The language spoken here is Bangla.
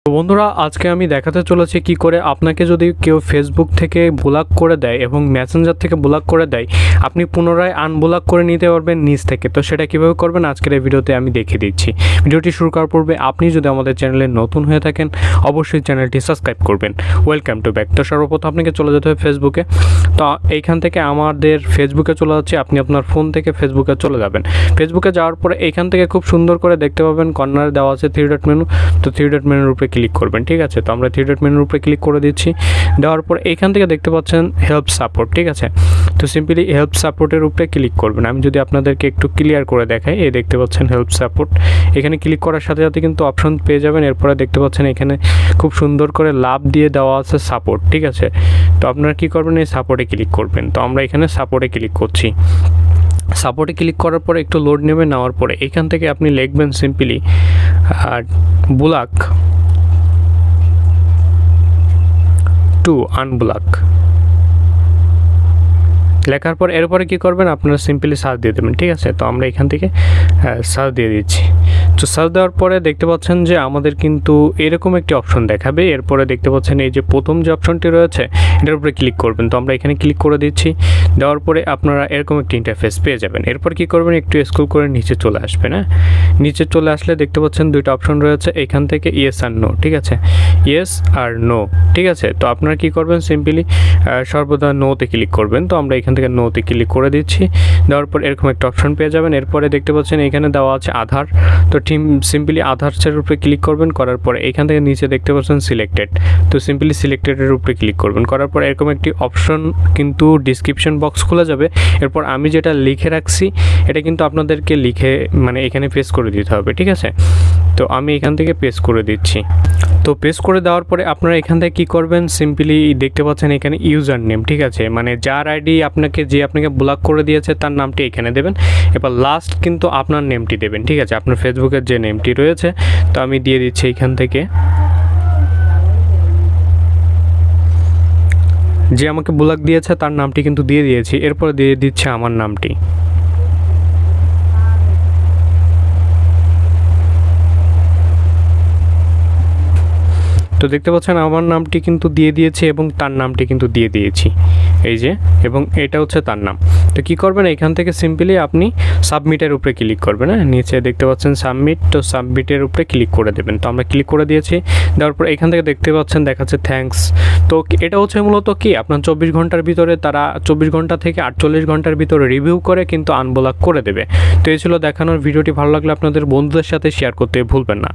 তো বন্ধুরা আজকে আমি দেখাতে চলেছি কি করে আপনাকে যদি কেউ ফেসবুক থেকে ব্লক করে দেয় এবং মেসেঞ্জার থেকে ব্লক করে দেয় আপনি পুনরায় আনব্লক করে নিতে পারবেন নিজ থেকে। তো সেটা কীভাবে করবেন আজকের এই ভিডিওতে আমি দেখিয়ে দিচ্ছি। ভিডিওটি শুরু করার পূর্বে আপনি যদি আমাদের চ্যানেলে নতুন হয়ে থাকেন অবশ্যই চ্যানেলটি সাবস্ক্রাইব করবেন। Welcome to back. তো সর্বপ্রথম আপনাকে চলে যেতে হবে ফেসবুকে। তো এইখান থেকে আমাদের ফেসবুকে চলে যাচ্ছে, আপনি আপনার ফোন থেকে ফেসবুকে চলে যাবেন। ফেসবুকে যাওয়ার পরে এইখান থেকে খুব সুন্দর করে দেখতে পাবেন কর্নারে দেওয়া আছে 3 ডট মেনু। তো 3 ডট মেনুর উপরে ক্লিক করবেন, ঠিক আছে। তো আমরা 3 ডট মেনুর উপরে ক্লিক করে দিচ্ছি। দেওয়ার পর এইখান থেকে দেখতে পাচ্ছেন হেল্প সাপোর্ট, ঠিক আছে। তো সিম্পলি হেল্প সাপোর্টের উপরে ক্লিক করবেন। আমি যদি আপনাদেরকে একটু ক্লিয়ার করে দেখাই, এই দেখতে পাচ্ছেন হেল্প সাপোর্ট। এখানে ক্লিক করার সাথে সাথে কিন্তু অপশন পেয়ে যাবেন। এরপরে দেখতে পাচ্ছেন এখানে খুব সুন্দর করে লাভ দিয়ে দেওয়া আছে সাপোর্ট, ঠিক আছে। তো আপনারা কী করবেন, এই সাপোর্টে ক্লিক করবেন। তো আমরা এখানে সাপোর্টে ক্লিক করছি। সাপোর্টে ক্লিক করার পরে একটু লোড নেবে, নেওয়ার পরে এখান থেকে আপনি লিখবেন সিম্পলি ব্লক টু আনব্লক। লেখার পর এরপরে কী করবেন, আপনারা সিম্পলি সার্চ দিয়ে দেবেন, ঠিক আছে। তো আমরা এখান থেকে সার্চ দিয়ে দিচ্ছি। তো সার্চ দেওয়ার পরে দেখতে পাচ্ছেন যে আমাদের কিন্তু এরকম একটি অপশন দেখাবে। এরপরে দেখতে পাচ্ছেন এই যে প্রথম যে অপশনটি রয়েছে এটার উপরে ক্লিক করবেন। তো আমরা এখানে ক্লিক করে দিচ্ছি। দেওয়ার পরে আপনারা এরকম একটি ইন্টারফেস পেয়ে যাবেন। এরপর কী করবেন, একটু স্ক্রল করে নিচে চলে আসবেন। হ্যাঁ, নিচে চলে আসলে দেখতে পাচ্ছেন দুইটা অপশন রয়েছে এখান থেকে, ইয়েস আর নো, ঠিক আছে। ইয়েস আর নো, ঠিক আছে। তো আপনারা কী করবেন, সিম্পলি সর্বদা নোতে ক্লিক করবেন। তো আমরা এখান থেকে নোতে ক্লিক করে দিচ্ছি। দেওয়ার পর এরকম একটা অপশন পেয়ে যাবেন। এরপরে দেখতে পাচ্ছেন এখানে দেওয়া আছে আধার। তো সিম্পলি আধারের উপরে ক্লিক করবেন। করার পরে এখান থেকে নিচে দেখতে পাচ্ছেন সিলেক্টেড। তো সিম্পলি সিলেক্টেডের উপরে ক্লিক করবেন। করার পর এরকম একটি অপশন কিন্তু ডিসক্রিপশন বক্স খুলে যাবে। এরপর আমি যেটা লিখে রাখছি এটা কিন্তু আপনাদেরকে লিখে এখানে পেস্ট করে দিতে হবে, ঠিক আছে। তো আমি এখান থেকে পেস্ট করে দিচ্ছি। তো পেস্ট করে দেওয়ার পরে আপনারা এখান থেকে কী করবেন, সিম্পলি দেখতে পাচ্ছেন এখানে ইউজার নেম, ঠিক আছে। যার আইডি আপনাকে ব্লক করে দিয়েছে তার নামটি এখানে দেবেন। এবার লাস্ট কিন্তু আপনার নেমটি দেবেন, ঠিক আছে, আপনার ফেসবুকের যে নেমটি রয়েছে। তো আমি দিয়ে দিচ্ছি এখান থেকে, যে আমাকে ব্লক দিয়েছে তার নামটি কিন্তু দিয়ে দিয়েছি। এরপরে দিয়ে দিচ্ছে আমার নামটি। তো দেখতে পাচ্ছেন আমার নামটি কিন্তু দিয়ে দিয়েছি এবং তার নামটি কিন্তু দিয়ে দিয়েছি, এই যে, এবং এটা হচ্ছে তার নাম। তো কী করবেন, এখান থেকে সিম্পলি আপনি সাবমিটের উপরে ক্লিক করবেন। হ্যাঁ, নিচে দেখতে পাচ্ছেন সাবমিট। তো সাবমিটের উপরে ক্লিক করে দেবেন। তো আমরা ক্লিক করে দিয়েছি। দেওয়ার পর এখান থেকে দেখতে পাচ্ছেন দেখাচ্ছে থ্যাঙ্কস। তো এটা হচ্ছে মূলত কি, আপনার 24 ঘন্টার ভিতরে তারা 24 ঘন্টা থেকে 48 ঘন্টার ভিতরে রিভিউ করে কিন্তু আনব্লক করে দেবে। তো এই ছিল দেখানোর ভিডিওটি। ভালো লাগলে আপনাদের বন্ধুদের সাথে শেয়ার করতে ভুলবেন না।